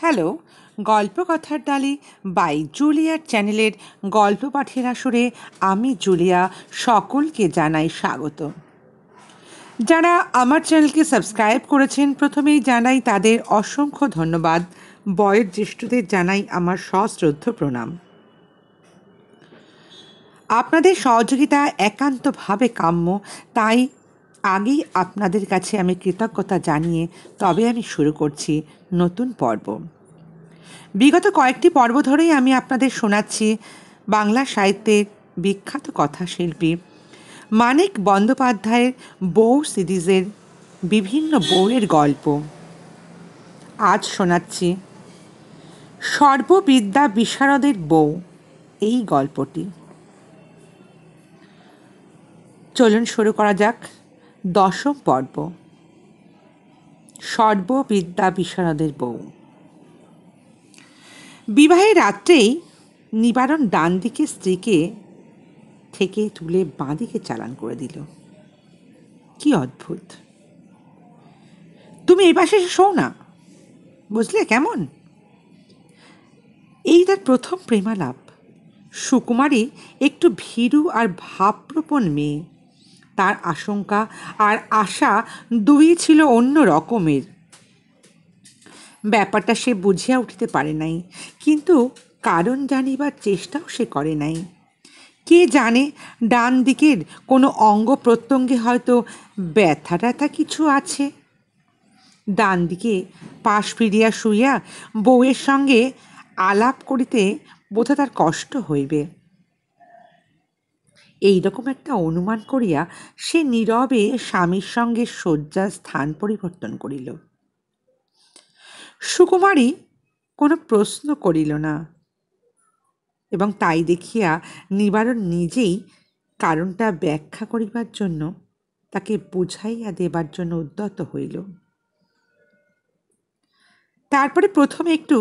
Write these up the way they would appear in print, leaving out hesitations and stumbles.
Hello, গল্পকথার ডালি by জুলিয়ার চ্যানেলের গল্প পাঠের আসরে আমি জুলিয়া সকলকে জানাই স্বাগত। যারা আমার চ্যানেলকে সাবস্ক্রাইব করেছেন প্রথমেই জানাই তাদের অসংখ্য ধন্যবাদ। বয়োজ্যেষ্ঠদের জানাই আমার সশ্রদ্ধ প্রণাম। আপনাদের সহযোগিতা একান্তভাবে কাম্য, তাই আগেই আপনাদের কাছে আমি কৃতজ্ঞতা জানিয়ে তবে আমি শুরু করছি নতুন পর্ব। বিগত কয়েকটি পর্ব ধরেই আমি আপনাদের শোনাচ্ছি বাংলা সাহিত্যের বিখ্যাত কথাশিল্পী মানিক বন্দ্যোপাধ্যায়ের বউ সিরিজের বিভিন্ন বউয়ের গল্প। আজ শোনাচ্ছি সর্ববিদ্যা বিশারদের বউ এই গল্পটি। চলুন শুরু করা যাক দশম পর্ব, সর্ববিদ্যা বিশারদের বউ। বিবাহের রাত্রেই নিবারণ ডান দিকে স্ত্রীকে থেকে তুলে বাঁ দিকে চালান করে দিল। কি অদ্ভুত! তুমি এই পাশে এসে শোও না, বুঝলে কেমন? এই তার প্রথম প্রেমালাপ। সুকুমারী একটু ভীরু আর ভাবপ্রবণ মেয়ে। তার আশঙ্কা আর আশা দুই ছিল অন্য রকমের। ব্যাপারটা সে বুঝিয়া উঠিতে পারে নাই, কিন্তু কারণ জানিবার চেষ্টাও সে করে নাই। কে জানে, ডান দিকের কোনো অঙ্গ প্রত্যঙ্গে হয়তো ব্যথা ট্যাথা কিছু আছে। ডান দিকে পাশ ফিরিয়া শুইয়া বউয়ের সঙ্গে আলাপ করিতে বোধহয় তার কষ্ট হইবে। এইরকম একটা অনুমান করিয়া সে নীরবে স্বামীর সঙ্গে শয্যার স্থান পরিবর্তন করিল। সুকুমারী কোনো প্রশ্ন করিল না, এবং তাই দেখিয়া নিবারণ নিজেই কারণটা ব্যাখ্যা করিবার জন্য তাকে বুঝাইয়া দেবার জন্য উদ্যত হইল। তারপরে প্রথমে একটু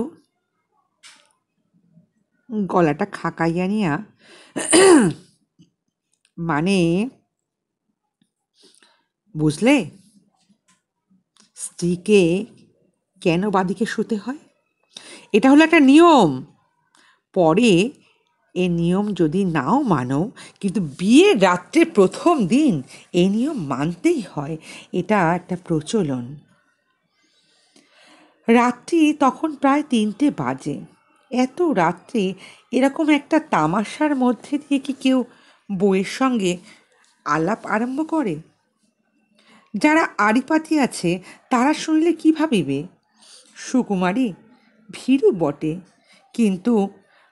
গলাটা খাকাইয়া নিয়া মানে, বুঝলে, স্ত্রীকে কেন বাদিকে শুতে হয়? এটা হলো একটা নিয়ম। পরে এ নিয়ম যদি নাও মানো, কিন্তু বিয়ের রাত্রের প্রথম দিন এই নিয়ম মানতেই হয়। এটা একটা প্রচলন। রাত্রি তখন প্রায় 3টে বাজে। এত রাত্রে এরকম একটা তামাশার মধ্যে দিয়ে কি কেউ বউয়ের সঙ্গে আলাপ আরম্ভ করে? যারা আড়িপাতি আছে তারা শুনলে কী ভাবিবে? সুকুমারী ভীরু বটে, কিন্তু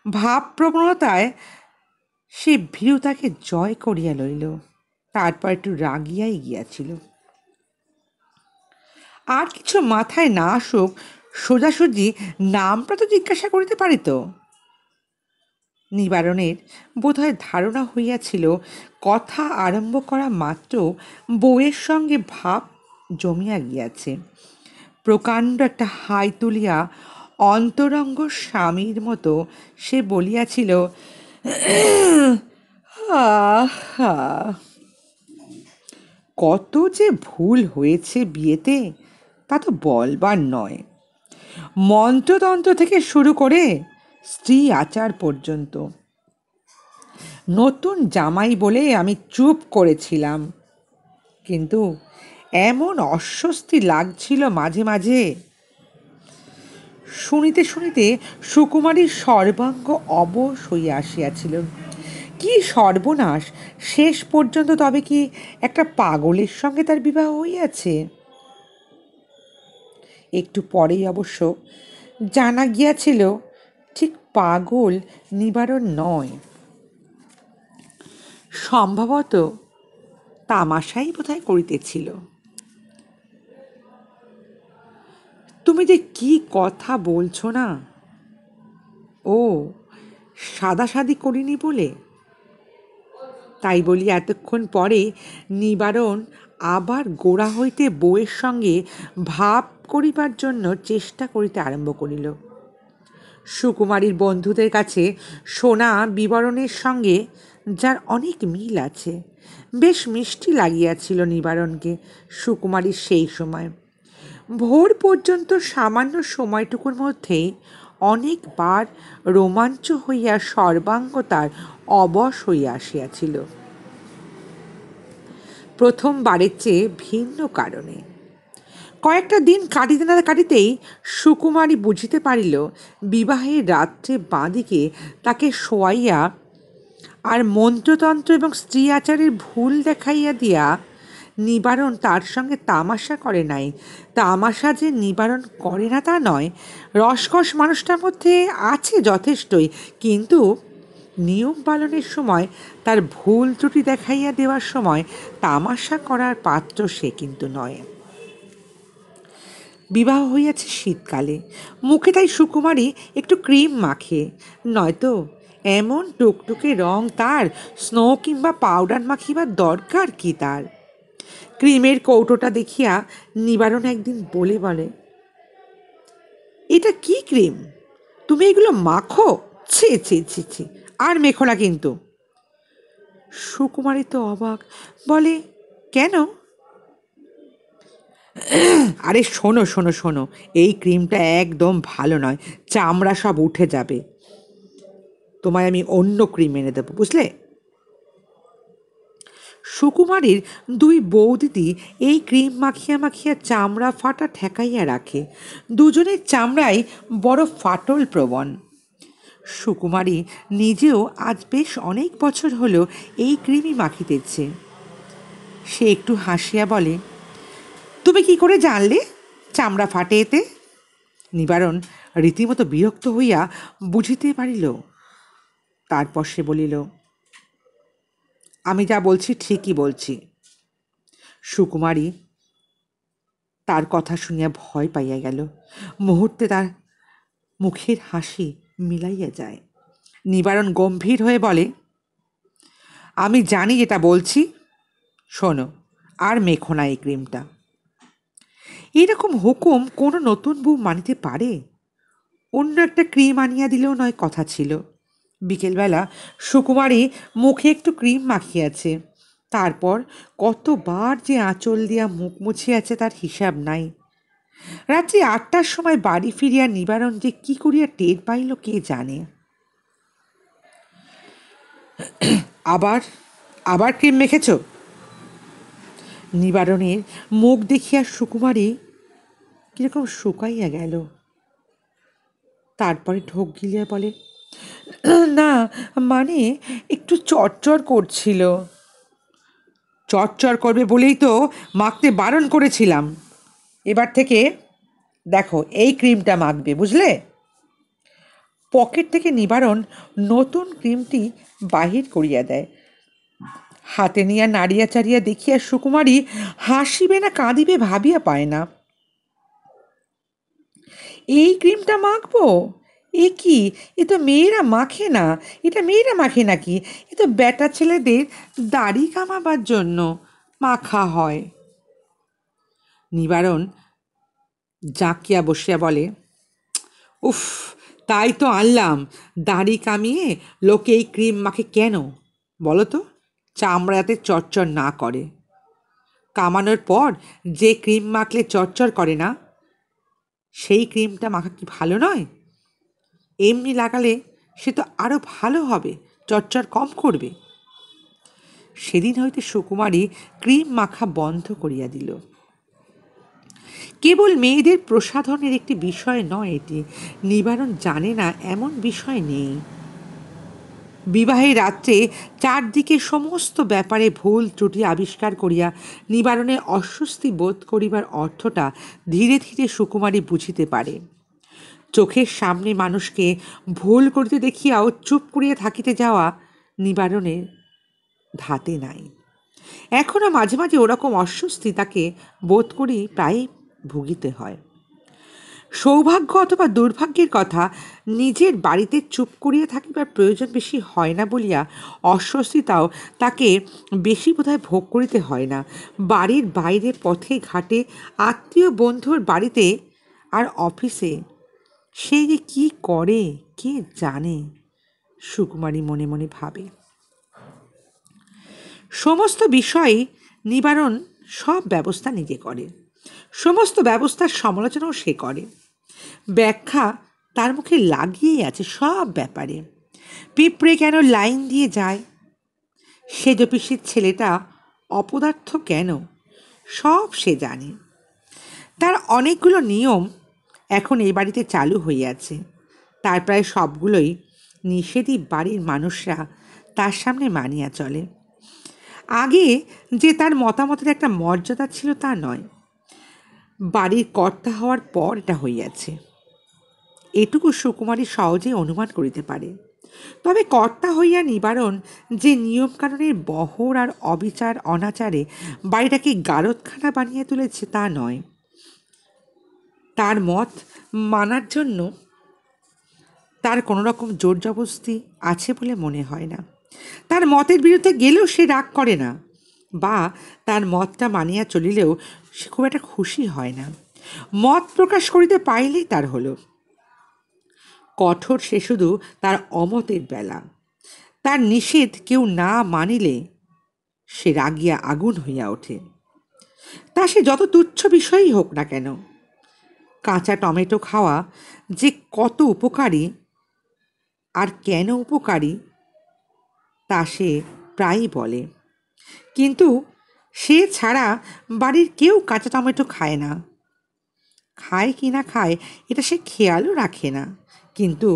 ভাবপ্রবণতায় সে ভীরুতাকে জয় করিয়া লইল। তারপর একটু রাগিয়াই গিয়াছিল। আর কিছু মাথায় না আসুক, সোজাসুজি নামটা তো জিজ্ঞাসা করিতে পারিত। নিবারণের বোধহয় ধারণা হইয়াছিল কথা আরম্ভ করা মাত্র বউয়ের সঙ্গে ভাব জমিয়া গিয়াছে। প্রকাণ্ড একটা হাই তুলিয়া অন্তরঙ্গ স্বামীর মতো সে বলিয়াছিল, আহা, কত যে ভুল হয়েছে বিয়েতে তা তো বলবার নয়। মন্ত্রতন্ত্র থেকে শুরু করে স্ত্রী আচার পর্যন্ত। নতুন জামাই বলে আমি চুপ করেছিলাম, কিন্তু এমন অস্বস্তি লাগছিল মাঝে মাঝে। শুনিতে শুনিতে সুকুমারীর সর্বাঙ্গ অবশ হইয়া আসিয়াছিল। কি সর্বনাশ! শেষ পর্যন্ত তবে কি একটা পাগলের সঙ্গে তার বিবাহ হইয়াছে? একটু পরেই অবশ্য জানা গিয়াছিল ঠিক পাগল নিবারণ নয়, সম্ভবত তামাশাই বোধহয় করিতেছিল। তুমি যে কি কথা বলছো না! ও সাদাসাদি করিনি বলে? তাই বলি এতক্ষণ পরে নিবারণ আবার গোড়া হইতে বউয়ের সঙ্গে ভাব করিবার জন্য চেষ্টা করিতে আরম্ভ করিল। সুকুমারীর বন্ধুদের কাছে শোনা বিবরণের সঙ্গে যার অনেক মিল আছে। বেশ মিষ্টি লাগিয়াছিল নিবারণকে সুকুমারীর সেই সময়। ভোর পর্যন্ত সামান্য সময়টুকুর মধ্যেই অনেকবার রোমাঞ্চ হইয়া সর্বাঙ্গ তার অবশ হইয়া আসিয়াছিল, প্রথমবারের চেয়ে ভিন্ন কারণে। কয়েকটা দিন কাটিতে না কাটিতেই সুকুমারী বুঝিতে পারিল বিবাহের রাত্রে বাঁদিকে তাকে শোয়াইয়া আর মন্ত্রতন্ত্র এবং স্ত্রী আচারের ভুল দেখাইয়া দিয়া নিবারণ তার সঙ্গে তামাশা করে নাই। তামাশা যে নিবারণ করে না তা নয়, রসকস মানুষটার মধ্যে আছে যথেষ্টই, কিন্তু নিয়ম পালনের সময় তার ভুল ত্রুটি দেখাইয়া দেওয়ার সময় তামাশা করার পাত্র সে কিন্তু নয়। বিবাহ হইয়াছে শীতকালে, মুখে তাই সুকুমারী একটু ক্রিম মাখে, নয়তো এমন টুকটুকে রং তার স্নো কিংবা পাউডার মাখিবার দরকার কি তার? ক্রিমের কৌটোটা দেখিয়া নিবারণ একদিন বলে, এটা কি ক্রিম? তুমি এগুলো মাখো? ছি ছি ছি ছি, আর মেখো না কিন্তু। সুকুমারী তো অবাক, বলে, কেন? আরে শোনো শোনো শোনো, এই ক্রিমটা একদম ভালো নয়, চামড়া সব উঠে যাবে। তোমায় আমি অন্য ক্রিম এনে দেবো, বুঝলে? সুকুমারীর দুই বৌদিদি এই ক্রিম মাখিয়া মাখিয়া চামড়া ফাটা ঠেকাইয়া রাখে। দুজনের চামড়াই বড় ফাটল প্রবণ। সুকুমারী নিজেও আজ বেশ অনেক বছর হলো এই ক্রিমই মাখিতেছে। সে একটু হাসিয়া বলে, তুমি কি করে জানলে চামড়া ফাটে এতে? নিবারণ রীতিমতো বিরক্ত হইয়া বুঝিতে পারিল। তারপর সে বলিল, আমি যা বলছি ঠিকই বলছি। সুকুমারী তার কথা শুনিয়া ভয় পাইয়া গেল। মুহূর্তে তার মুখের হাসি মিলাইয়া যায়। নিবারণ গম্ভীর হয়ে বলে, আমি জানি যেটা বলছি, শোনো, আর মেখো না এই ক্রিমটা। এরকম হুকুম কোনো নতুন বউ মানিতে পারে? অন্য একটা ক্রিম আনিয়া দিলেও নয় কথা ছিল। বিকেলবেলা সুকুমারী মুখে একটু ক্রিম মাখিয়াছে, তারপর কতবার যে আঁচল দিয়া মুখ মুছিয়াছে তার হিসাব নাই। রাত্রি ৮টার সময় বাড়ি ফিরিয়া নিবারণ যে কি করিয়া টের পাইল কে জানে। আবার আবার ক্রিম মেখেছ? নিবারণের মুখ দেখিয়া সুকুমারী কিরকম শুকাইয়া গেল। তারপরে ঢোক গিলিয়া বলে, না, মানে একটু চটচর করছিল। চটচর করবে বলেই তো মাখতে বারণ করেছিলাম। এবার থেকে দেখো, এই ক্রিমটা মাখবে, বুঝলে? পকেট থেকে নিবারণ নতুন ক্রিমটি বাহির করিয়া দেয়। হাতে নিয়া নাড়িয়া চাড়িয়া দেখিয়া সুকুমারী হাসিবে না কাঁদিবে ভাবিয়া পায় না। এই ক্রিমটা মাখবো? এ কি, এ তো মেয়েরা মাখে না। এটা মেয়েরা মাখে নাকি? এ তো বেটা ছেলেদের দাড়ি কামাবার জন্য মাখা হয়। নিবারণ জাঁকিয়া বসিয়া বলে, উফ, তাই তো আনলাম। দাড়ি কামিয়ে লোকে এই ক্রিম মাখে কেন বলো তো? চামড়াতে চরচর না করে। কামানোর পর যে ক্রিম মাখলে চরচর করে না, সেই ক্রিমটা মাখা কি ভালো নয়? এমনি লাগালে সে তো আরও ভালো হবে, চরচর কম করবে। সেদিন হইতে সুকুমারী ক্রিম মাখা বন্ধ করিয়া দিল। কেবল মেয়েদের প্রসাধনের একটি বিষয় নয় এটি। নিবারণ জানে না এমন বিষয় নেই। বিবাহের রাত্রে চারদিকে সমস্ত ব্যাপারে ভুল ত্রুটি আবিষ্কার করিয়া নিবারণের অস্বস্তি বোধ করিবার অর্থটা ধীরে ধীরে সুকুমারী বুঝিতে পারে। চোখের সামনে মানুষকে ভুল করিতে দেখিয়াও চুপ করিয়া থাকিতে যাওয়া নিবারণের ধাতে নাই। এখনও মাঝে মাঝে ওরকম অস্বস্তি তাকে বোধ করি প্রায় ভুগিতে হয়। সৌভাগ্য অথবা দুর্ভাগ্যের কথা, নিজের বাড়িতে চুপ করিয়া থাকিবার প্রয়োজন বেশি হয় না বলিয়া অস্বস্তিতাও তাকে বেশি বোধহয় ভোগ করিতে হয় না। বাড়ির বাইরে পথে ঘাটে, আত্মীয় বন্ধুর বাড়িতে আর অফিসে সে যে কী করে কে জানে, সুকুমারী মনে মনে ভাবে। সমস্ত বিষয়ে নিবারণ সব ব্যবস্থা নিজে করে। সমস্ত ব্যবস্থার সমালোচনাও সে করে। ব্যাখ্যা তার মুখে লাগিয়েই আছে সব ব্যাপারে। পিঁপড়ে কেন লাইন দিয়ে যায়, সেজ পিসির ছেলেটা অপদার্থ কেন, সব সে জানে। তার অনেকগুলো নিয়ম এখন এই বাড়িতে চালু হইয়াছে। তার প্রায় সবগুলোই নিষেধই বাড়ির মানুষরা তার সামনে মানিয়া চলে। আগে যে তার মতামতের একটা মর্যাদা ছিল তা নয়, বাড়ির কর্তা হওয়ার পর এটা হইয়াছে। এটুকু সুকুমারী সহজেই অনুমান করিতে পারে। তবে কর্তা হইয়া নিবারণ যে নিয়মকানুনের বহর আর অবিচার অনাচারে বাড়িটাকে গারদখানা বানিয়ে তুলেছে তা নয়। তার মত মানার জন্য তার কোনো রকম জোর জবস্তি আছে বলে মনে হয় না। তার মতের বিরুদ্ধে গেলেও সে রাগ করে না, বা তার মতটা মানিয়া চলিলেও সে খুব একটা খুশি হয় না। মত প্রকাশ করিতে পাইলেই তার হলো। কঠোর সে শুধু তার অমতের বেলা। তার নিষেধ কেউ না মানিলে সে রাগিয়া আগুন হইয়া ওঠে। তা সে যত তুচ্ছ বিষয়ই হোক না কেন। কাঁচা টমেটো খাওয়া যে কত উপকারী আর কেন উপকারী তা সে প্রায়ই বলে। কিন্তু সে ছাড়া বাড়ির কেউ কাঁচা টমেটো খায় না। খায় কি না খায় এটা সে খেয়ালও রাখে না। কিন্তু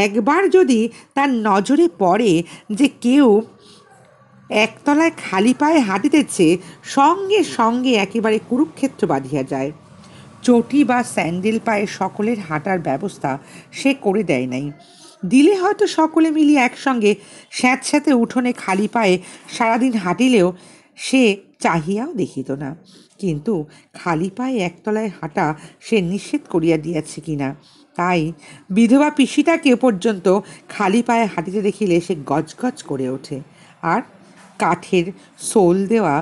একবার যদি তার নজরে পড়ে যে কেউ একতলায় খালি পায়ে হাঁটিতেছে, সঙ্গে সঙ্গে একেবারে কুরুক্ষেত্র বাঁধিয়া যায়। চটি বা স্যান্ডেল পায়ে সকলের হাঁটার ব্যবস্থা সে করে দেয় নাই। দিলে হয়তো সকলে মিলিয়ে একসঙ্গে স্যাঁতস্যাঁতে উঠোনে খালি পায়ে সারাদিন হাঁটিলেও সে চাহিয়াও দেখিত না। কিন্তু খালি পায়ে একতলায় হাঁটা সে নিষেধ করিয়া দিয়াছে কিনা, তাই বিধবা পিসিটাকে পর্যন্ত খালি পায়ে হাঁটিতে দেখিলে সে গজগজ করে ওঠে। আর কাঠের সোল দেওয়া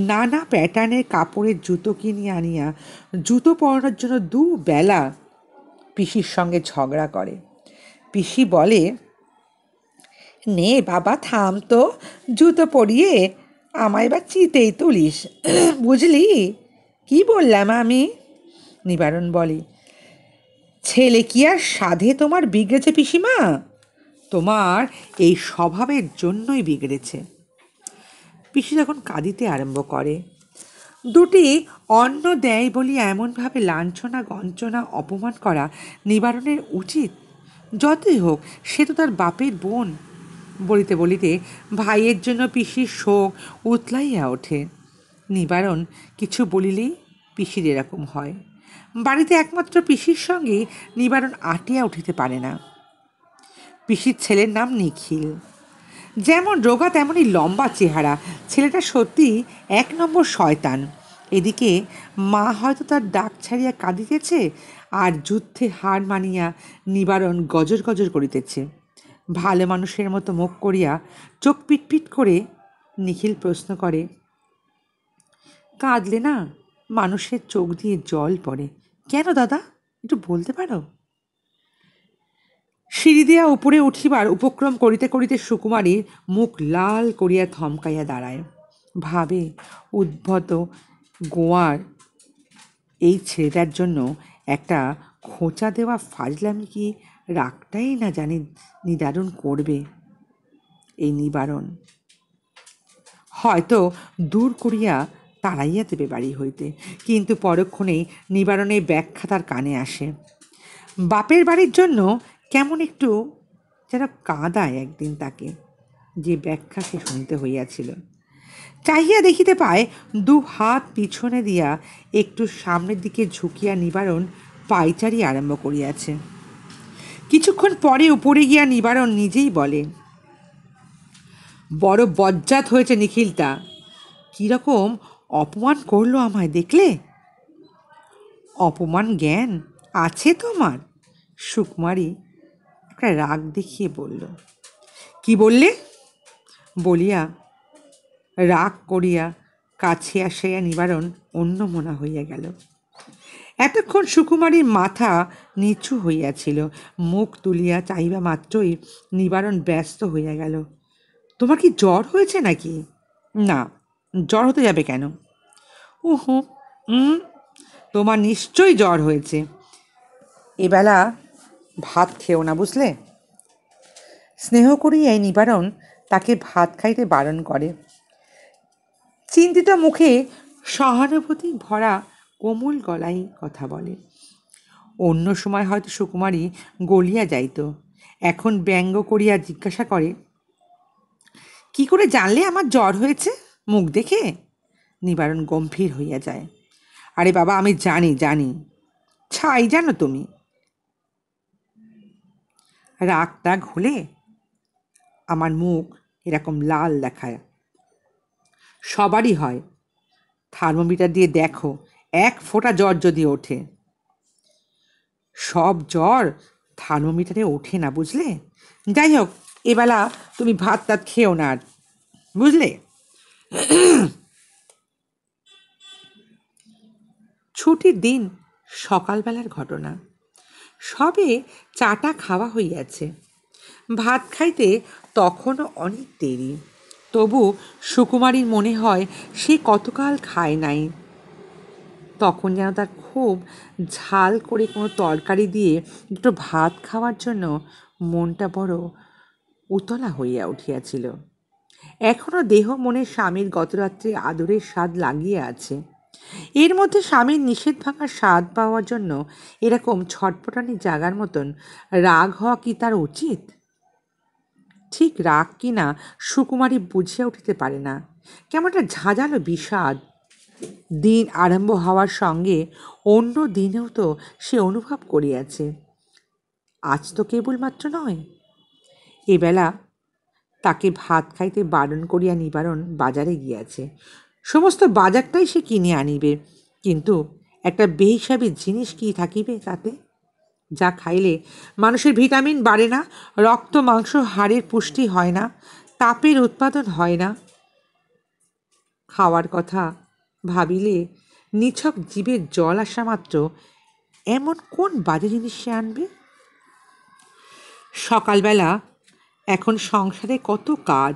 নানা প্যাটার্নের কাপড়ের জুতো কিনিয়া আনিয়া জুতো পরানোর জন্য দুবেলা পিসির সঙ্গে ঝগড়া করে। পিসি বলে, নে বাবা থাম তো, জুতো পরিয়ে আমায় এবার চিতেই তুলিস, বুঝলি কি বললাম আমি? নিবারণ বলে, ছেলে কি আর সাধে তোমার বিগড়েছে পিসিমা? তোমার এই স্বভাবের জন্যই বিগড়েছে। পিসি যখন কাঁদিতে আরম্ভ করে, দুটি অন্ন দেয় বলিয়া এমনভাবে লাঞ্ছনা গঞ্চনা অপমান করা নিবারণের উচিত? যতই হোক সে তো তার বাপের বোন। বলিতে বলিতে ভাইয়ের জন্য পিসির শোক উতলাইয়া ওঠে। নিবারণ কিছু বলিলেই পিসির এরকম হয়। বাড়িতে একমাত্র পিসির সঙ্গে নিবারণ আটিয়া উঠিতে পারে না। পিসির ছেলের নাম নিখিল। যেমন রোগা তেমনই লম্বা চেহারা। ছেলেটা সত্যি এক নম্বর শয়তান। এদিকে মা হয়তো তার ডাক ছাড়িয়া কাঁদিতেছে, আর যুদ্ধে হার মানিয়া নিবারণ গজর গজর করিতেছে। ভালো মানুষের মতো মুখ করিয়া চোখ পিটপিট করে নিখিল প্রশ্ন করে, কাঁদলে না মানুষের চোখ দিয়ে জল পড়ে কেন দাদা, একটু বলতে পারো? সিঁড়ি দিয়া উপরে উঠিবার উপক্রম করিতে করিতে সুকুমারীর মুখ লাল করিয়া থমকাইয়া দাঁড়ায়। ভাবে, উদ্ভট গোয়ার এই ছেলেটার জন্য একটা খোঁচা দেওয়া ফাজলামি কি রাগটাই না জানি নিদারুণ করবে এই নিবারণ। হয়তো দূর করিয়া তাড়াইয়া দেবে বাড়ি হইতে। কিন্তু পরক্ষণেই নিবারণের ব্যাখ্যা তার কানে আসে। বাপের বাড়ির জন্য কেমন একটু যেন কাঁদায় একদিন তাকে, যে ব্যাখ্যা সে শুনতে হইয়াছিল। চাহিয়া দেখিতে পায় দু হাত পিছনে দিয়া একটু সামনের দিকে ঝুঁকিয়া নিবারণ পায়চারি আরম্ভ করিয়াছে। কিছুক্ষণ পরে উপরে গিয়া নিবারণ নিজেই বলে, বড় বজ্জাত হয়েছে নিখিলটা, কীরকম অপমান করলো আমায় দেখলে? অপমান জ্ঞান আছে তোমার? সুকুমারী একটা রাগ দেখিয়ে বলল। কি বললে? বলিয়া রাগ করিয়া কাছে আসিয়া নিবারণ অন্যমনা হইয়া গেল। এতক্ষণ সুকুমারীর মাথা নিচু হইয়াছিল। মুখ তুলিয়া চাহিবা মাত্রই নিবারণ ব্যস্ত হইয়া গেল। তোমার কি জ্বর হয়েছে নাকি? না, জ্বর হতে যাবে কেন? উহু, তোমার নিশ্চয়ই জ্বর হয়েছে। এবেলা ভাত খেও না, বুঝলে? স্নেহ করিয়াই নিবারণ তাকে ভাত খাইতে বারণ করে। চিন্তিত মুখে সহানুভূতি ভরা কোমল গলায় কথা বলে। অন্য সময় হয়তো সুকুমারী গলিয়া যাইত, এখন ব্যঙ্গ করিয়া জিজ্ঞাসা করে, কি করে জানলে আমার জ্বর হয়েছে? মুখ দেখে? নিবারণ গম্ভীর হইয়া যায়। আরে বাবা, আমি জানি জানি। ছাই জানো তুমি? রাগ টাগ হলে আমার মুখ এরকম লাল দেখায়। সবারই হয়। থার্মোমিটার দিয়ে দেখো, এক ফোঁটা জ্বর যদি ওঠে। সব জ্বর থার্মোমিটারে ওঠে না, বুঝলে? যাই হোক, এবেলা তুমি ভাত টাত খেও না আর, বুঝলে? ছুটির দিন, সকালবেলার ঘটনা। সবে চাটা খাওয়া হইয়াছে। ভাত খাইতে তখনও অনেক দেরি। তবু সুকুমারীর মনে হয় সে কতকাল খায় নাই। তখন যেন তার খুব ঝাল করে কোনো তরকারি দিয়ে দুটো ভাত খাওয়ার জন্য মনটা বড় উতলা হইয়া উঠিয়াছিল। এখনও দেহ মনে স্বামীর গতরাত্রে আদরের স্বাদ লাগিয়ে আছে। এর মধ্যে স্বামীর নিষেধ ভাঙার স্বাদ পাওয়ার জন্য এরকম ছটপটানি জাগার মতন রাগ হওয়া কি তার উচিত? ঠিক রাগ কিনা সুকুমারী বুঝিয়া উঠিতে পারে না। কেমন একটা ঝাঁঝালো বিষাদ দিন আরম্ভ হওয়ার সঙ্গে অন্য দিনেও তো সে অনুভব করিয়াছে। আজ তো কেবলমাত্র নয়। এবেলা তাকে ভাত খাইতে বারণ করিয়া নিবারণ বাজারে গিয়াছে। সমস্ত বাজারটাই সে কিনে আনিবে, কিন্তু একটা বেহিসাবি জিনিস কি থাকিবে তাতে? যা খাইলে মানুষের ভিটামিন বাড়ে না, রক্ত মাংস হাড়ের পুষ্টি হয় না, তাপের উৎপাদন হয় না। খাওয়ার কথা ভাবিলে নিছক জীবের জল আসা মাত্র এমন কোন বাজে জিনিস সে আনবে? সকালবেলা এখন সংসারে কত কাজ,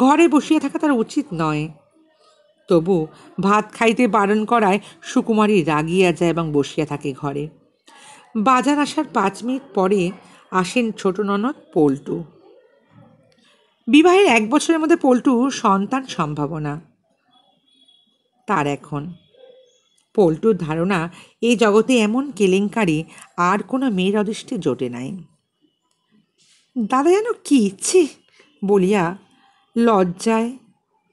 ঘরে বসিয়া থাকা তার উচিত নয়। তবু ভাত খাইতে বারণ করায় সুকুমারী রাগিয়া যায় এবং বসিয়া থাকে ঘরে। বাজার আসার 5 মিনিট পরে আসেন ছোট ননদ পল্টু। বিবাহের 1 বছরের মধ্যে পল্টু সন্তান সম্ভাবনা তার এখন। পল্টুর ধারণা এই জগতে এমন কেলেঙ্কারি আর কোনো মেয়ের অদৃষ্টে জোটে নাই। দাদা যেন কি ইচ্ছে বলিয়া লজ্জায়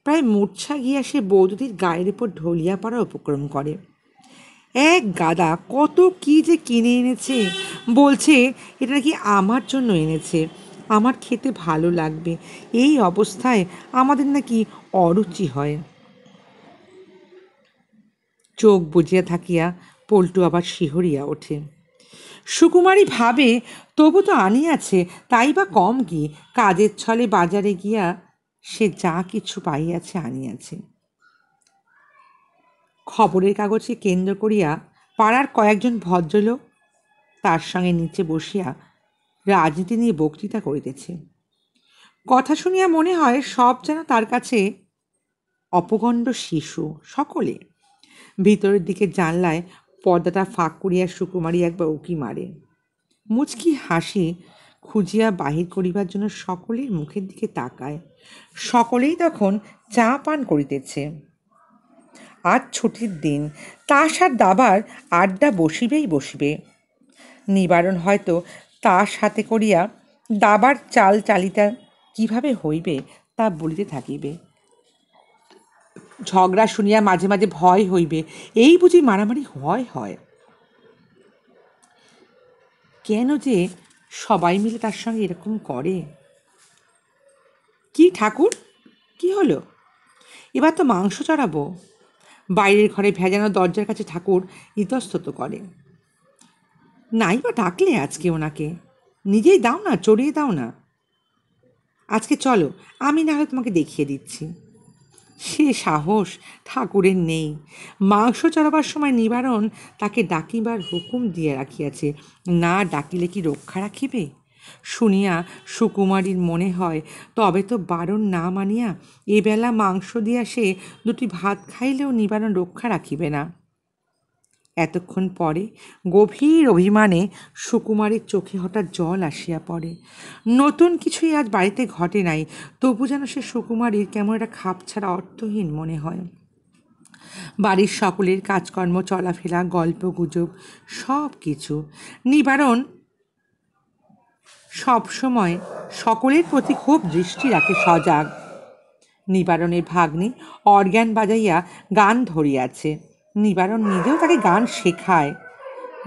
প্রায় মূর্ছা গিয়া সে বৌদির গায়ের উপর ঢলিয়া পড়ার উপক্রম করে। এক গাদা কত কি যে কিনে এনেছে, বলছে এটা নাকি আমার জন্য এনেছে, আমার খেতে ভালো লাগবে, এই অবস্থায় আমাদের নাকি অরুচি হয়। চোখ বুজিয়া থাকিয়া পল্টু আবার শিহরিয়া ওঠে। সুকুমারী ভাবে, তবু তো আনিয়াছে, তাই বা কম কি? কাজের ছলে বাজারে গিয়া সে যা কিছু পাইয়াছে আনিয়াছে। খবরের কাগজকে কেন্দ্র করিয়া পাড়ার কয়েকজন ভদ্রলোক তার সঙ্গে নিচে বসিয়া রাজনীতি নিয়ে বক্তৃতা করিতেছে। কথা শুনিয়া মনে হয় সব যেন তার কাছে অপগণ্ড শিশু সকলে। ভিতরের দিকে জানলায় পর্দাটা ফাঁক করিয়া সুকুমারী একবার উঁকি মারে। মুচকি হাসি খুঁজিয়া বাহির করিবার জন্য সকলের মুখের দিকে তাকায়। সকলেই তখন চা পান করিতেছে। আজ ছুটির দিন, তাস আর দাবার আড্ডা বসিবেই বসিবে। নিবারণ হয়তো তাস হাতে করিয়া দাবার চাল চালিতা কিভাবে হইবে তা বলিতে থাকিবে। ঝগড়া শুনিয়া মাঝে মাঝে ভয় হইবে, এই বুঝি মারামারি হয় হয়। কেন যে সবাই মিলে তার সঙ্গে এরকম করে? কি ঠাকুর, কি হলো? এবার তো মাংস চড়াবো। বাইরের ঘরে ভেজানো দরজার কাছে ঠাকুর ইতস্তত করে। নাই বা ডাকলে আজকে ওনাকে, নিজেই দাও না, চড়িয়ে দাও না। আজকে চলো, আমি না হয় তোমাকে দেখিয়ে দিচ্ছি। সে সাহস ঠাকুরের নেই। মাংস চড়াবার সময় নিবারণ তাকে ডাকিবার হুকুম দিয়ে রাখিয়াছে, না ডাকিলে কি রক্ষা রাখিবে? শুনিয়া সুকুমারীর মনে হয়, তবে তো বারণ না মানিয়া এবেলা মাংস দিয়া সে দুটি ভাত খাইলেও নিবারণ রক্ষা রাখিবে না। এতক্ষণ পরে গভীর অভিমানে সুকুমারের চোখে হঠাৎ জল আসিয়া পড়ে। নতুন কিছুই আজ বাড়িতে ঘটে নাই, তবু যেন সে সুকুমারীর কেমন একটা খাপ ছাড়া অর্থহীন মনে হয়। বাড়ির সকলের কাজকর্ম, চলাফেরা, গল্প গুজব, সব কিছু নিবারণ সবসময় সকলের প্রতি খুব দৃষ্টি রাখে, সজাগ। নিবারণের ভাগ্নি অর্গ্যান বাজাইয়া গান ধরিয়াছে। নিবারণ নিজেও তাকে গান শেখায়।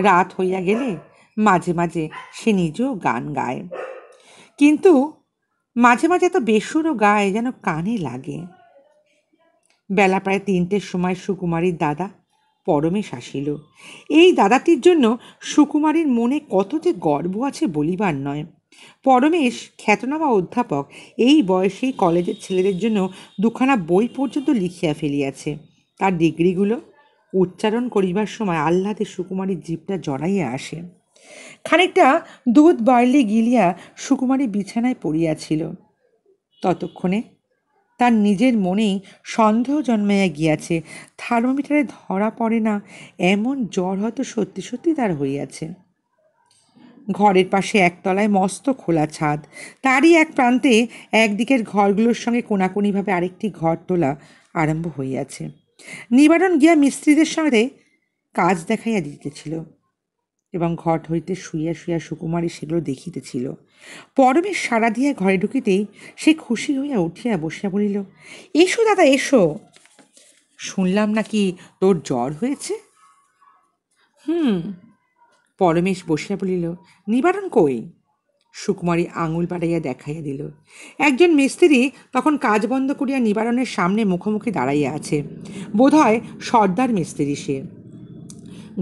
রাত হইয়া গেলে মাঝে মাঝে সে নিজেও গান গায়, কিন্তু মাঝে মাঝে এত বেসুরও গায় যেন কানে লাগে। বেলা প্রায় ৩টের সময় সুকুমারীর দাদা পরমেশ আসিল। এই দাদাটির জন্য সুকুমারীর মনে কত যে গর্ব আছে বলিবার নয়। পরমেশ খ্যাতনামা অধ্যাপক, এই বয়সেই কলেজের ছেলেদের জন্য দুখানা বই পর্যন্ত লিখিয়া ফেলিয়াছে। তার ডিগ্রিগুলো উচ্চারণ করিবার সময় আহ্লাদে সুকুমারীর জিভটা জড়াইয়া আসে। খানিকটা দুধ বার্লি গিলিয়া সুকুমারী বিছানায় পড়িয়াছিল। ততক্ষণে তার নিজের মনেই সন্দেহ জন্মাইয়া গিয়াছে, থার্মোমিটারে ধরা পড়ে না এমন জ্বর হয়তো সত্যি সত্যি তার হইয়াছে। ঘরের পাশে একতলায় মস্ত খোলা ছাদ, তারই এক প্রান্তে একদিকের ঘরগুলোর সঙ্গে কোনাকুনিভাবে আরেকটি ঘর তোলা আরম্ভ হইয়াছে। নিবারণ গিয়া মিস্ত্রিদের সঙ্গে কাজ দেখাইয়া দিতেছিল এবং ঘর হইতে শুইয়া শুইয়া সুকুমারী সেগুলো দেখিতেছিল। পরমেশ সাড়া দিয়া ঘরে ঢুকিতেই সে খুশি হইয়া উঠিয়া বসিয়া বলিল, এসো দাদা এসো, শুনলাম নাকি তোর জ্বর হয়েছে। পরমেশ বসিয়া বলিল, নিবারণ কই? সুকুমারী আঙুল বাড়াইয়া দেখাইয়া দিল। একজন মিস্ত্রি তখন কাজ বন্ধ করিয়া নিবারণের সামনে মুখোমুখি দাঁড়াইয়া আছে। বোধ হয় সর্দার মিস্ত্রি সে।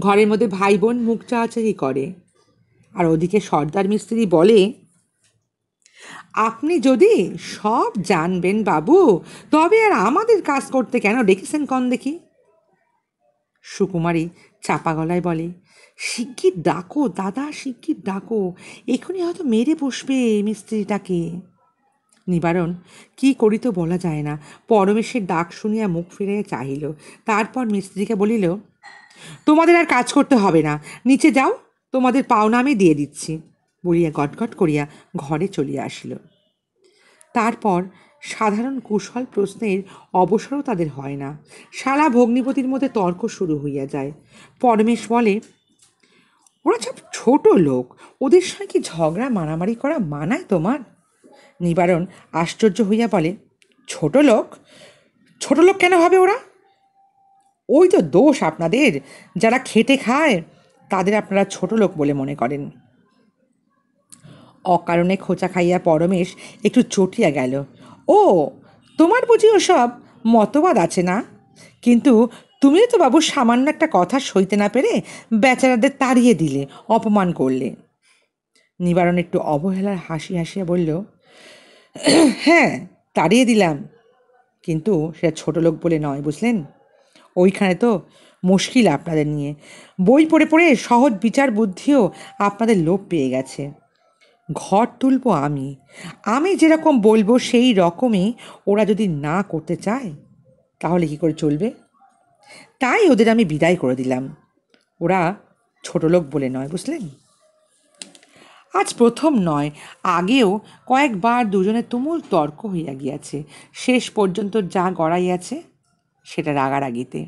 ঘরের মধ্যে ভাই বোন মুখ চাহাচাহি করে, আর ওদিকে সর্দার মিস্ত্রি বলে, আপনি যদি সব জানবেন বাবু, তবে আর আমাদের কাজ করতে কেন ডেকেছেন কন দেখি? সুকুমারী চাপা গলায় বলে, শিগগির ডাকো দাদা, শিগগির ডাকো, এখনই হয়তো মেরে বসবে মিস্ত্রিটাকে। নিবারণ কি করিত বলা যায় না। পরমেশের ডাক শুনিয়া মুখ ফিরাইয়া চাহিল, তারপর মিস্ত্রিকে বলিল, তোমাদের আর কাজ করতে হবে না, নিচে যাও, তোমাদের পাওনা আমি দিয়ে দিচ্ছি, বলিয়া গটগট করিয়া ঘরে চলিয়া আসিল। তারপর সাধারণ কুশল প্রশ্নের অবসরও তাদের হয় না। সারা ভগ্নিপতির মধ্যে তর্ক শুরু হইয়া যায়। পরমেশ বলে, ওরা সব ছোট লোক, ওদের সঙ্গে কি ঝগড়া মারামারি করা মানায় তোমার? নিবারণ আশ্চর্য হইয়া বলে, ছোট লোক? ছোট লোক কেন হবে ওরা? ওই তো দোষ আপনাদের, যারা খেটে খায় তাদের আপনারা ছোট লোক বলে মনে করেন। অকারণে খোঁচা খাইয়া পরমেশ একটু চটিয়া গেল। ও, তোমার বুঝি ওসব মতবাদ আছে না? কিন্তু তুমিও তো বাবু সামান্য একটা কথা সইতে না পেরে বেচারাদের তাড়িয়ে দিলে, অপমান করলে। নিবারণ একটু অবহেলার হাসি হাসিয়া বলল, হ্যাঁ তাড়িয়ে দিলাম, কিন্তু সেটা ছোট লোক বলে নয়, বুঝলেন? ওইখানে তো মুশকিল আপনাদের নিয়ে। বই পড়ে পড়ে সহজ বিচার বুদ্ধিও আপনাদের লোপ পেয়ে গেছে। ঘর তুলবো আমি, আমি যেরকম বলবো সেই রকমই ওরা যদি না করতে চায় তাহলে কি করে চলবে? তাই ওদের আমি বিদায় করে দিলাম। ওরা ছোট লোক বলে নয়, বুঝলেন? আজ প্রথম নয়, আগেও কয়েকবার দুজনে তুমুল তর্ক হইয়া গিয়াছে। শেষ পর্যন্ত যা গড়াইয়াছে সেটা রাগারাগিতে।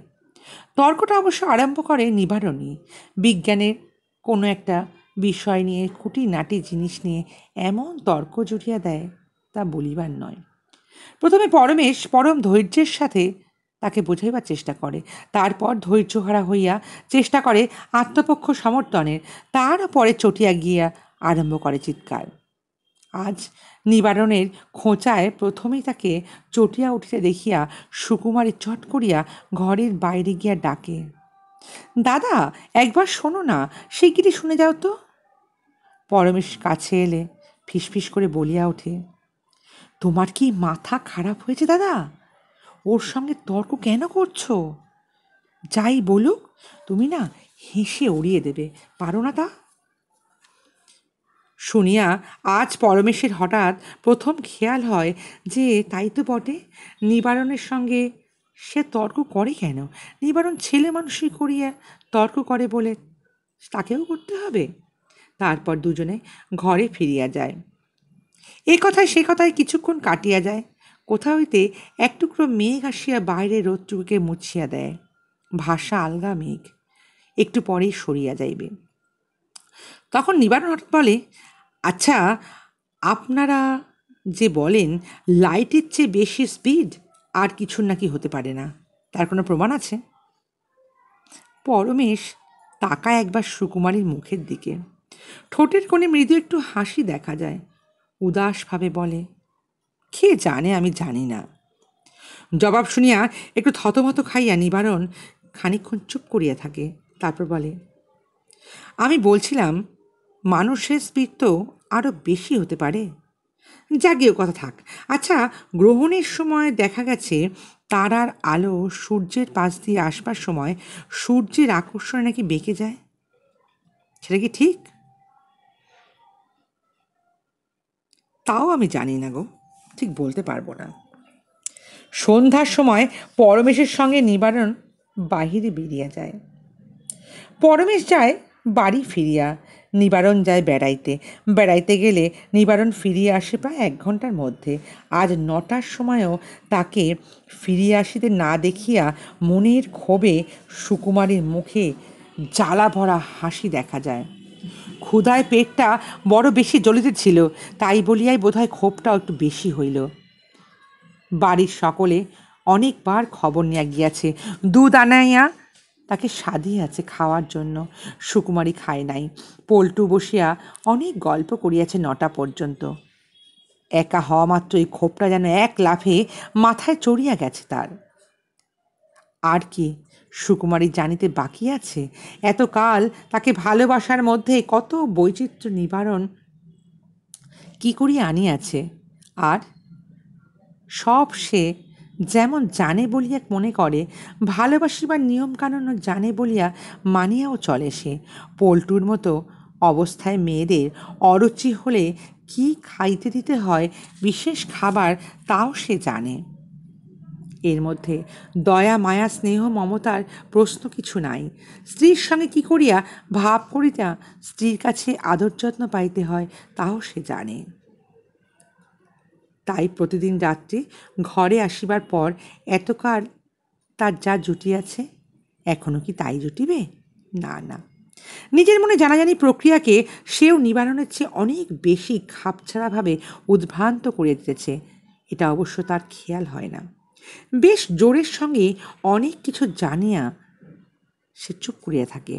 তর্কটা অবশ্য আরম্ভ করে নিবারণী। বিজ্ঞানের কোনো একটা বিষয় নিয়ে, খুঁটিনাটি জিনিস নিয়ে এমন তর্ক জুড়িয়া দেয় তা বলিবার নয়। প্রথমে পরমেশ পরম ধৈর্যের সাথে তাকে বোঝাইবার চেষ্টা করে, তারপর ধৈর্যহারা হইয়া চেষ্টা করে আত্মপক্ষ সমর্থনের, তারও পরে চটিয়া গিয়া আরম্ভ করে চিৎকার। আজ নিবারণের খোঁচায় প্রথমেই তাকে চটিয়া উঠিতে দেখিয়া সুকুমারী চট করিয়া ঘরের বাইরে গিয়া ডাকে, দাদা একবার শোনো না, শিগগিরই শুনে যাও তো। পরমেশ কাছে এলে ফিসফিস করে বলিয়া ওঠে, তোমার কি মাথা খারাপ হয়েছে দাদা? ওর সঙ্গে তর্ক কেন করছো? যাই বলুক তুমি না হেসে উড়িয়ে দেবে, পারো না তা? শুনিয়া আজ পরমেশের হঠাৎ প্রথম খেয়াল হয় যে তাই তো বটে, নিবারণের সঙ্গে সে তর্ক করে কেন? নিবারণ ছেলে মানুষই করিয়া তর্ক করে বলে তাকেও করতে হবে। তারপর দুজনে ঘরে ফিরিয়া যায়। এ কথায় সে কথায় কিছুক্ষণ কাটিয়া যায়। কোথা হইতে এক টুকরো মেঘ আসিয়া বাইরের রোদটুকুকে মুছিয়া দেয়। ভাষা আলগা মেঘ, একটু পরেই সরিয়া যাইবে। তখন নিবারণ হঠাৎ বলে, আচ্ছা, আপনারা যে বলেন লাইটের চেয়ে বেশি স্পিড আর কিছুর নাকি হতে পারে না, তার কোনো প্রমাণ আছে? পরমেশ তাকায় একবার সুকুমারীর মুখের দিকে। ঠোঁটের কোণে মৃদু একটু হাসি দেখা যায়। উদাসভাবে বলে, কে জানে, আমি জানি না। জবাব শুনিয়া একটু থতমত খাইয়া নিবারণ খানিকক্ষণ চুপ করিয়া থাকে। তারপর বলে, আমি বলছিলাম মানুষের স্পিড তো আরও বেশি হতে পারে। জাগিয়েও কথা থাক। আচ্ছা, গ্রহণের সময় দেখা গেছে তারার আলো সূর্যের পাশ দিয়ে আসবার সময় সূর্যের আকর্ষণে নাকি বেঁকে যায়। সেটা কি ঠিক? তাও আমি জানি না গো, ঠিক বলতে পারবো না। সন্ধ্যার সময় পরমেশের সঙ্গে নিবারণ বাহিরে বেরিয়ে যায়। পরমেশ যায় বাড়ি ফিরিয়া, নিবারণ যায় বেড়াইতে। বেড়াইতে গেলে নিবারণ ফিরিয়া আসে প্রায় 1 ঘণ্টার মধ্যে। আজ 9টার সময়ও তাকে ফিরিয়া আসিতে না দেখিয়া মনের ক্ষোভে সুকুমারীর মুখে জ্বালা ভরা হাসি দেখা যায়। ক্ষুধায় পেটটা বড় বেশি জ্বলিতেছিল, তাই বলিয়াই বোধহয় ক্ষোভটাও একটু বেশি হইল। বাড়ির সকলে অনেকবার খবর নিয়ে গিয়াছে, দুধ আনাইয়া তাকে সাধিয়াছে খাওয়ার জন্য। সুকুমারী খায় নাই। পল্টু বসিয়া অনেক গল্প করিয়াছে 9টা পর্যন্ত। একা হওয়া মাত্রই ক্ষোভটা যেন এক লাফে মাথায় চড়িয়া গেছে তার। আর কি সুকুমারী জানিতে বাকি আছে? এতকাল তাকে ভালোবাসার মধ্যে কত বৈচিত্র্য নিবারণ কি করিয়া আনিয়াছে, আর সব সে যেমন জানে বলিয়া মনে করে, ভালোবাসিবার নিয়মকানুনও জানে বলিয়া মানিয়াও চলে সে। পল্টুর মতো অবস্থায় মেয়েদের অরুচি হলে কি খাইতে দিতে হয় বিশেষ খাবার, তাও সে জানে। এর মধ্যে দয়া মায়া স্নেহ মমতার প্রশ্ন কিছু নাই। স্ত্রীর সঙ্গে কি করিয়া ভাব করিতা স্ত্রীর কাছে আদর যত্ন পাইতে হয়, তাও সে জানে। তাই প্রতিদিন রাত্রে ঘরে আসিবার পর এতকাল তার যা জুটিয়াছে, এখনও কি তাই জুটিবে? না না, নিজের মনে জানাজানি প্রক্রিয়াকে সেও নিবারণের চেয়ে অনেক বেশি খাপছাড়াভাবে উদ্ভ্রান্ত করে দিতেছে। এটা অবশ্য তার খেয়াল হয় না। বেশ জোরের সঙ্গে অনেক কিছু জানিয়া সে চুপ করিয়া থাকে,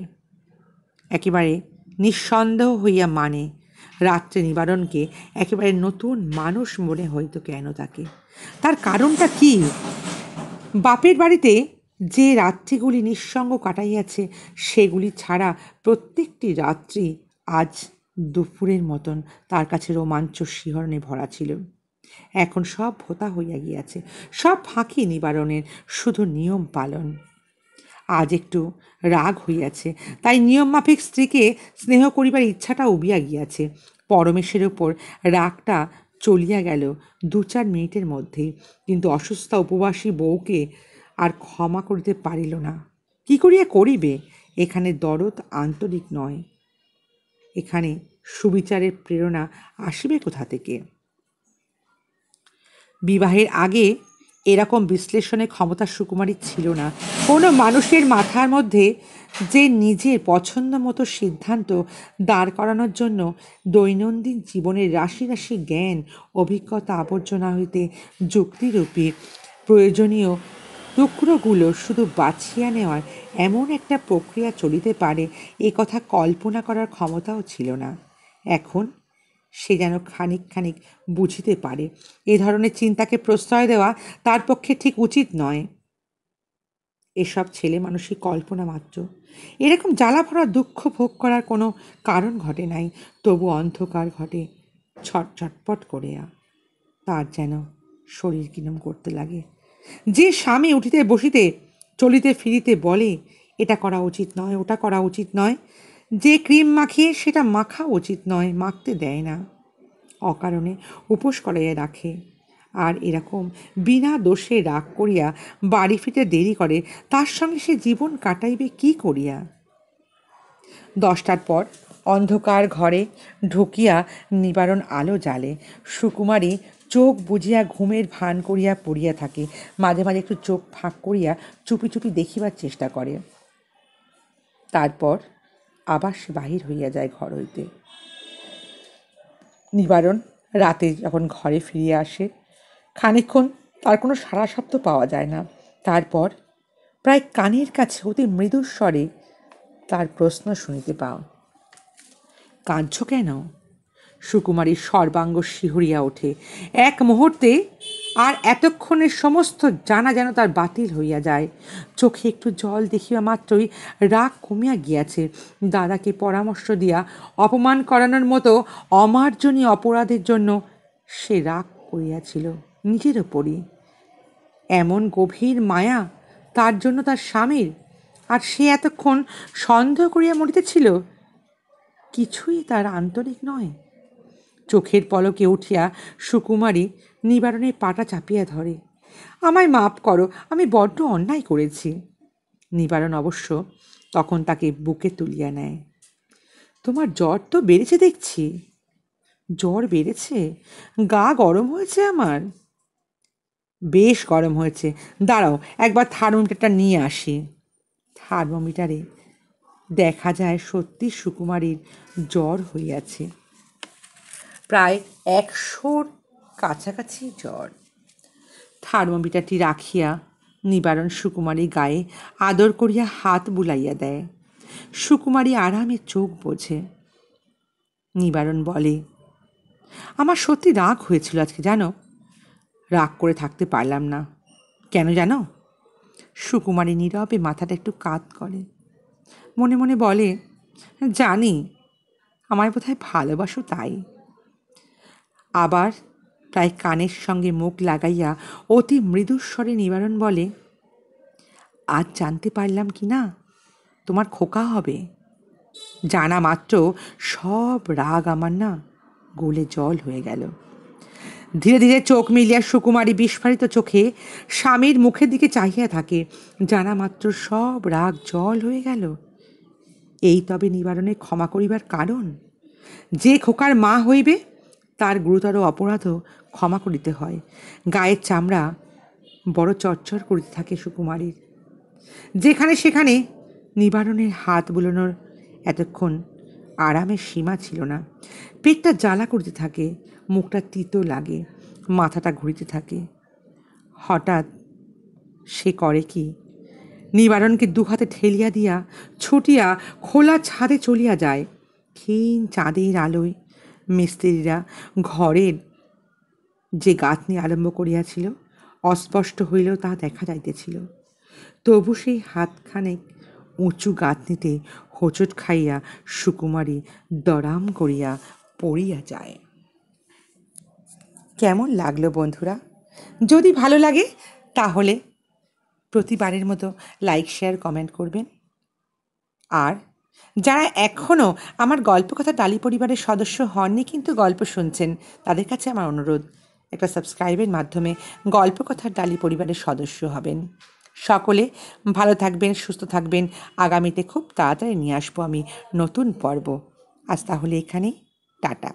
একেবারে নিঃসন্দেহ হইয়া মানে। রাত্রে নিবারণকে একেবারে নতুন মানুষ মনে হইত কেন তাকে? তার কারণটা কি? বাপের বাড়িতে যে রাত্রিগুলি নিঃসঙ্গ কাটাইয়াছে, সেগুলি ছাড়া প্রত্যেকটি রাত্রি আজ দুপুরের মতন তার কাছে রোমাঞ্চ শিহরণে ভরা ছিল। এখন সব ভোতা হইয়া গিয়াছে, সব ফাঁকি নিবারণের, শুধু নিয়ম পালন। আজ একটু রাগ হইয়াছে, তাই নিয়মমাফিক স্ত্রীকে স্নেহ করিবার ইচ্ছাটা উবিয়া গিয়াছে। পরমেশের ওপর রাগটা চলিয়া গেল 2-4 মিনিটের মধ্যেই, কিন্তু অসুস্থা উপবাসী বউকে আর ক্ষমা করিতে পারিল না। কি করিয়া করিবে? এখানে দরদ আন্তরিক নয়, এখানে সুবিচারের প্রেরণা আসিবে কোথা থেকে? বিবাহের আগে এরকম বিশ্লেষণের ক্ষমতা সুকুমারীর ছিল না। কোনো মানুষের মাথার মধ্যে যে নিজের পছন্দ মতো সিদ্ধান্ত দাঁড় করানোর জন্য দৈনন্দিন জীবনের রাশি রাশি জ্ঞান অভিজ্ঞতা আবর্জনা হইতে যুক্তিরূপী প্রয়োজনীয় টুকরোগুলো শুধু বাছিয়া নেওয়ার এমন একটা প্রক্রিয়া চলিতে পারে, এ কথা কল্পনা করার ক্ষমতাও ছিল না। এখন সে যেন খানিক খানিক বুঝিতে পারে এ ধরনের চিন্তাকে প্রশ্রয় দেওয়া তার পক্ষে ঠিক উচিত নয়। এসব ছেলে মানুষই কল্পনা মাত্র। এরকম জ্বালা ভরা দুঃখ ভোগ করার কোনো কারণ ঘটে নাই, তবু অন্ধকার ঘটে ছটপট করে। তার যেন শরীর কিরম করতে লাগে। যে স্বামী উঠিতে বসিতে চলিতে ফিরিতে বলে এটা করা উচিত নয়, ওটা করা উচিত নয়, যে ক্রিম মাখিয়ে সেটা মাখা উচিত নয়, মাখতে দেয় না, অকারণে উপোস করাইয়া রাখে, আর এরকম বিনা দোষে রাগ করিয়া বাড়ি ফিরতে দেরি করে, তার সঙ্গে সে জীবন কাটাইবে কি করিয়া? 10টার পর অন্ধকার ঘরে ঢুকিয়া নিবারণ আলো জ্বালে। সুকুমারী চোখ বুজিয়া ঘুমের ভান করিয়া পড়িয়া থাকে। মাঝে মাঝে একটু চোখ ফাঁক করিয়া চুপি চুপি দেখিবার চেষ্টা করে। তারপর আবার সে বাহির হইয়া যায় ঘর হইতে। নিবারণ রাতে যখন ঘরে ফিরিয়া আসে, খানিকক্ষণ তার কোনো সাড়া শব্দ পাওয়া যায় না। তারপর প্রায় কানের কাছে অতি মৃদুস্বরে তার প্রশ্ন শুনিতে পাও, কাঁদছ কেন? সুকুমারীর সর্বাঙ্গ শিহরিয়া ওঠে এক মুহূর্তে, আর এতক্ষণের সমস্ত জানা যেন তার বাতিল হইয়া যায়। চোখে একটু জল দেখিবা মাত্রই রাগ কমিয়া গিয়াছে। দাদাকে পরামর্শ দিয়া অপমান করানোর মতো অমার্জনীয় অপরাধের জন্য সে রাগ করিয়াছিল নিজের ওপরই। এমন গভীর মায়া তার জন্য তার স্বামীর, আর সে এতক্ষণ সন্দেহ করিয়া মরিতেছিল। কিছুই তার আন্তরিক নয়। চোখের পলকে উঠিয়া সুকুমারী নিবারণের পাটা চাপিয়া ধরে। আমায় মাপ করো, আমি বড্ড অন্যায় করেছি। নিবারণ অবশ্য তখন তাকে বুকে তুলিয়া নেয়। তোমার জ্বর তো বেড়েছে দেখছি। জ্বর বেড়েছে? গা গরম হয়েছে আমার। বেশ গরম হয়েছে, দাঁড়াও একবার থার্মোমিটারটা নিয়ে আসি। থার্মোমিটারে দেখা যায় সত্যি সুকুমারীর জ্বর হইয়াছে, প্রায় 100-র কাছাকাছি জ্বর। থার্মোমিটারটি রাখিয়া নিবারণ সুকুমারীর গায়ে আদর করিয়া হাত বুলাইয়া দেয়। সুকুমারী আরামে চোখ বোঝে। নিবারণ বলে, আমার সত্যি রাগ হয়েছিল আজকে, জানো? রাগ করে থাকতে পারলাম না। কেন জানো? সুকুমারী নীরবে মাথাটা একটু কাত করে, মনে মনে বলে, জানি, আমায় বোধহয় ভালোবাসো তাই। আবার প্রায় কানের সঙ্গে মুখ লাগাইয়া অতি মৃদুস্বরে নিবারণ বলে, আজ জানতে পারলাম কি না তোমার খোকা হবে। জানা মাত্র সব রাগ আমার না গলে জল হয়ে গেল। ধীরে ধীরে চোখ মিলিয়া সুকুমারী বিস্ফারিত চোখে স্বামীর মুখের দিকে চাহিয়া থাকে। জানা মাত্র সব রাগ জল হয়ে গেল। এই তবে নিবারণে ক্ষমা করিবার কারণ। যে খোকার মা হইবে তার গুরুতর অপরাধও ক্ষমা করিতে হয়। গায়ের চামড়া বড় চরচর করিতে থাকে সুকুমারীর। যেখানে সেখানে নিবারণের হাত বুলোনোর এতক্ষণ আরামের সীমা ছিল না। পেটটা জ্বালা করতে থাকে, মুখটা তিতো লাগে, মাথাটা ঘুরিতে থাকে। হঠাৎ সে করে কি, নিবারণকে দুহাতে ঠেলিয়া দিয়া ছুটিয়া খোলা ছাদে চলিয়া যায়। ক্ষীণ চাঁদের আলোয় মিস্ত্রিরা ঘরের যে গাঁথনি আরম্ভ করিয়াছিল অস্পষ্ট হইলেও তা দেখা যাইতেছিল। তবু সেই হাতখানেক উঁচু গাঁথনিতে হোঁচট খাইয়া সুকুমারী দরাম করিয়া পড়িয়া যায়। কেমন লাগলো বন্ধুরা? যদি ভালো লাগে তাহলে প্রতিবারের মতো লাইক, শেয়ার, কমেন্ট করবেন। আর যারা এখনও আমার গল্পকথা ডালি পরিবারের সদস্য হননি কিন্তু গল্প শুনছেন, তাদের কাছে আমার অনুরোধ, একটা সাবস্ক্রাইবের মাধ্যমে গল্পকথার ডালি পরিবারের সদস্য হবেন। সকলে ভালো থাকবেন, সুস্থ থাকবেন। আগামীতে খুব তাড়াতাড়ি নিয়ে আসবো আমি নতুন পর্ব। আজ তাহলে এখানেই, টাটা।